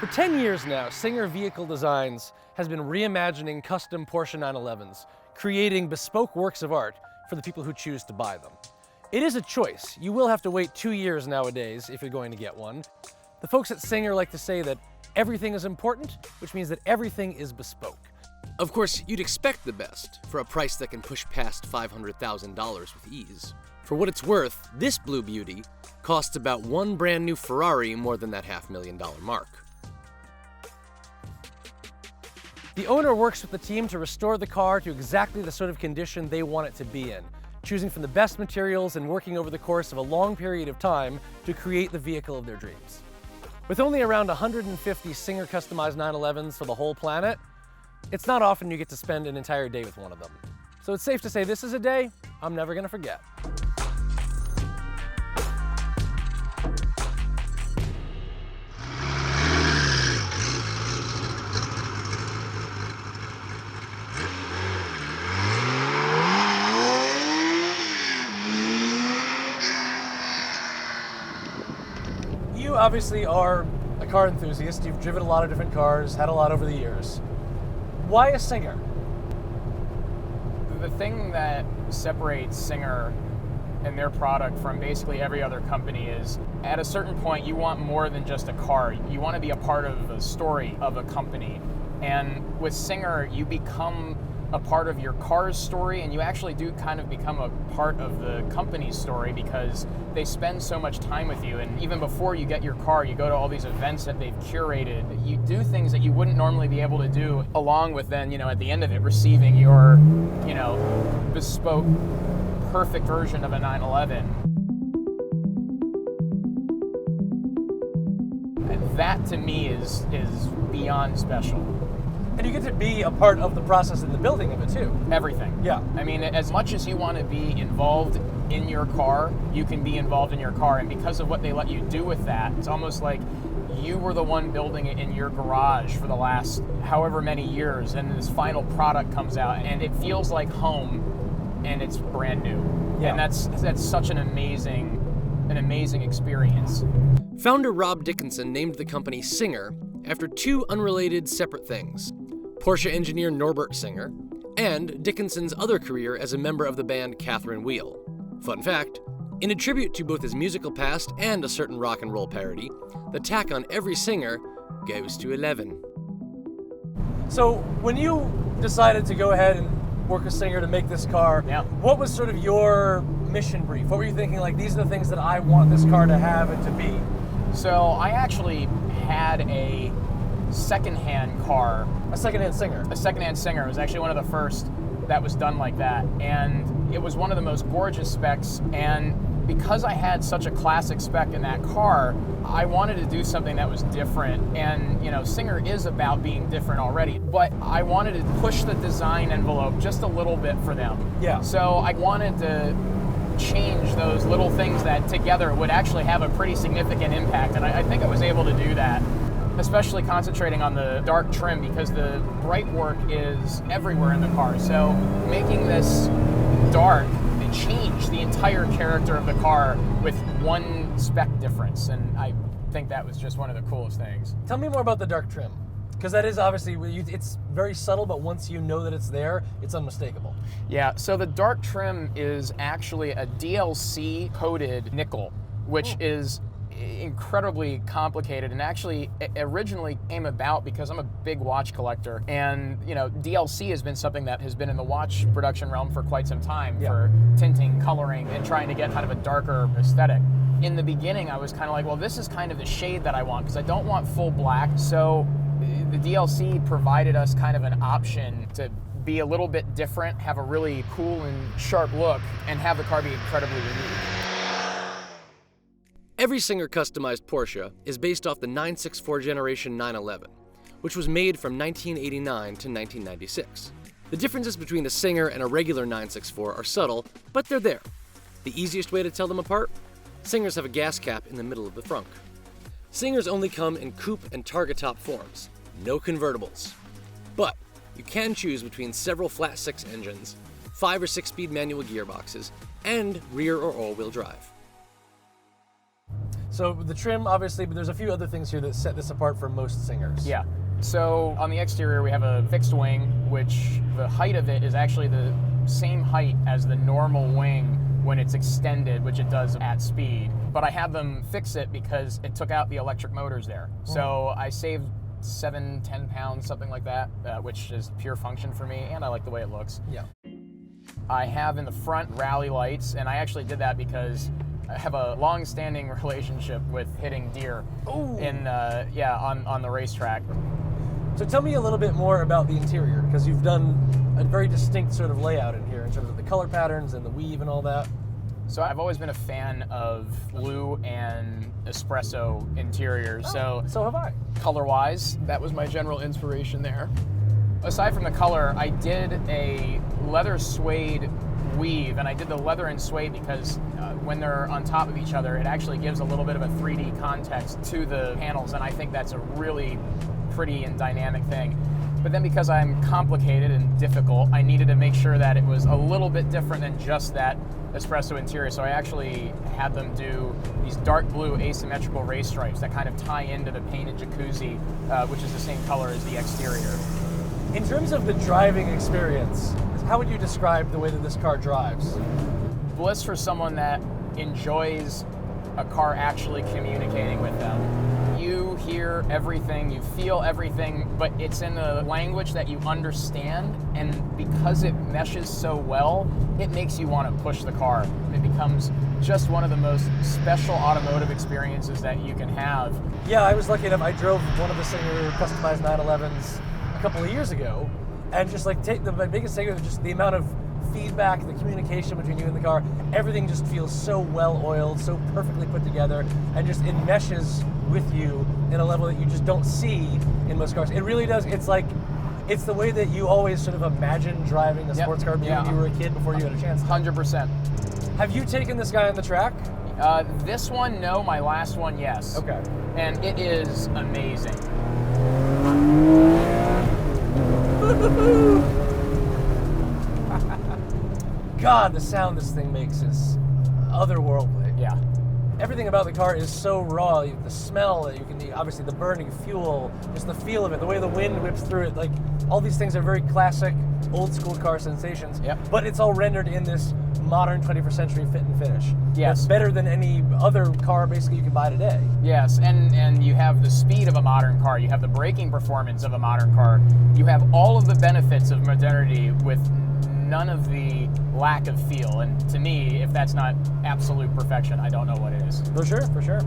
For 10 years now, Singer Vehicle Designs has been reimagining custom Porsche 911s, creating bespoke works of art for the people who choose to buy them. It is a choice. You will have to wait 2 years nowadays if you're going to get one. The folks at Singer like to say that everything is important, which means that everything is bespoke. Of course, you'd expect the best for a price that can push past $500,000 with ease. For what it's worth, this blue beauty costs about one brand new Ferrari more than that $500,000 mark. The owner works with the team to restore the car to exactly the sort of condition they want it to be in, choosing from the best materials and working over the course of a long period of time to create the vehicle of their dreams. With only around 150 Singer customized 911s for the whole planet, it's not often you get to spend an entire day with one of them. So it's safe to say this is a day I'm never gonna forget. You obviously are a car enthusiast. You've driven a lot of different cars, had a lot over the years. Why a Singer? The thing that separates Singer and their product from basically every other company is, at a certain point, you want more than just a car. You want to be a part of the story of a company. And with Singer, you become a part of your car's story, and you actually do kind of become a part of the company's story because they spend so much time with you. And even before you get your car, you go to all these events that they've curated. You do things that you wouldn't normally be able to do, along with then, at the end of it, receiving your, bespoke, perfect version of a 911. And that to me is beyond special. And you get to be a part of the process in the building of it too. Everything. Yeah. I mean, as much as you want to be involved in your car, you can be involved in your car. And because of what they let you do with that, it's almost like you were the one building it in your garage for the last however many years, and this final product comes out and it feels like home and it's brand new. Yeah. And that's such an amazing experience. Founder Rob Dickinson named the company Singer after two unrelated separate things: Porsche engineer Norbert Singer, and Dickinson's other career as a member of the band Catherine Wheel. Fun fact, in a tribute to both his musical past and a certain rock and roll parody, the tack on every Singer goes to 11. So when you decided to go ahead and work with Singer to make this car, what was sort of your mission brief? What were you thinking, like, these are the things that I want this car to have and to be? So I actually had a secondhand car. A secondhand Singer? A secondhand Singer. It was actually one of the first that was done like that. And it was one of the most gorgeous specs. And because I had such a classic spec in that car, I wanted to do something that was different. And, Singer is about being different already. But I wanted to push the design envelope just a little bit for them. Yeah. So I wanted to change those little things that together would actually have a pretty significant impact. And I think I was able to do that, especially concentrating on the dark trim because the bright work is everywhere in the car. So making this dark, it changed the entire character of the car with one spec difference. And I think that was just one of the coolest things. Tell me more about the dark trim. Because that is obviously, it's very subtle, but once you know that it's there, it's unmistakable. Yeah, so the dark trim is actually a DLC coated nickel, which is incredibly complicated, and actually originally came about because I'm a big watch collector, and DLC has been something that has been in the watch production realm for quite some time for tinting, coloring, and trying to get kind of a darker aesthetic. In the beginning, I was kind of like, well, this is kind of the shade that I want because I don't want full black, so the DLC provided us kind of an option to be a little bit different, have a really cool and sharp look, and have the car be incredibly unique. Every Singer customized Porsche is based off the 964 generation 911, which was made from 1989 to 1996. The differences between the Singer and a regular 964 are subtle, but they're there. The easiest way to tell them apart? Singers have a gas cap in the middle of the frunk. Singers only come in coupe and target top forms, no convertibles. But you can choose between several flat six engines, 5 or 6 speed manual gearboxes, and rear or all-wheel drive. So the trim, obviously, but there's a few other things here that set this apart from most Singers. Yeah. So on the exterior, we have a fixed wing, which the height of it is actually the same height as the normal wing when it's extended, which it does at speed. But I had them fix it because it took out the electric motors there. So I saved 7-10 pounds, something like that, which is pure function for me, and I like the way it looks. Yeah. I have in the front rally lights, and I actually did that because I have a long-standing relationship with hitting deer on the racetrack. So tell me a little bit more about the interior, because you've done a very distinct sort of layout in here in terms of the color patterns and the weave and all that. So I've always been a fan of blue and espresso interiors. So have I. Color-wise, that was my general inspiration there. Aside from the color, I did a leather suede weave, and I did the leather and suede because when they're on top of each other, it actually gives a little bit of a 3D context to the panels, and I think that's a really pretty and dynamic thing. But then because I'm complicated and difficult, I needed to make sure that it was a little bit different than just that espresso interior. So I actually had them do these dark blue asymmetrical race stripes that kind of tie into the painted jacuzzi, which is the same color as the exterior. In terms of the driving experience, how would you describe the way that this car drives? Bliss for someone that enjoys a car actually communicating with them. You hear everything, you feel everything, but it's in a language that you understand, and because it meshes so well, it makes you want to push the car. It becomes just one of the most special automotive experiences that you can have. Yeah, I was lucky enough, I drove one of the Singer customized 911s a couple of years ago, and just like my biggest thing is just the amount of feedback, the communication between you and the car, everything just feels so well oiled, so perfectly put together, and just it meshes with you in a level that you just don't see in most cars. It really does. It's like, it's the way that you always sort of imagine driving a sports car when you were a kid before you had a chance to. 100%. Have you taken this guy on the track? This one, no. My last one, yes. Okay. And it is amazing. God, the sound this thing makes is otherworldly. Yeah. Everything about the car is so raw. The smell that you can, obviously the burning fuel, just the feel of it, the way the wind whips through it, like all these things are very classic, old school car sensations. Yep. But it's all rendered in this modern 21st century fit and finish. Yes. It's better than any other car basically you can buy today. Yes, and you have the speed of a modern car, you have the braking performance of a modern car, you have all of the benefits of modernity with none of the lack of feel. And to me, if that's not absolute perfection, I don't know what it is. For sure, for sure.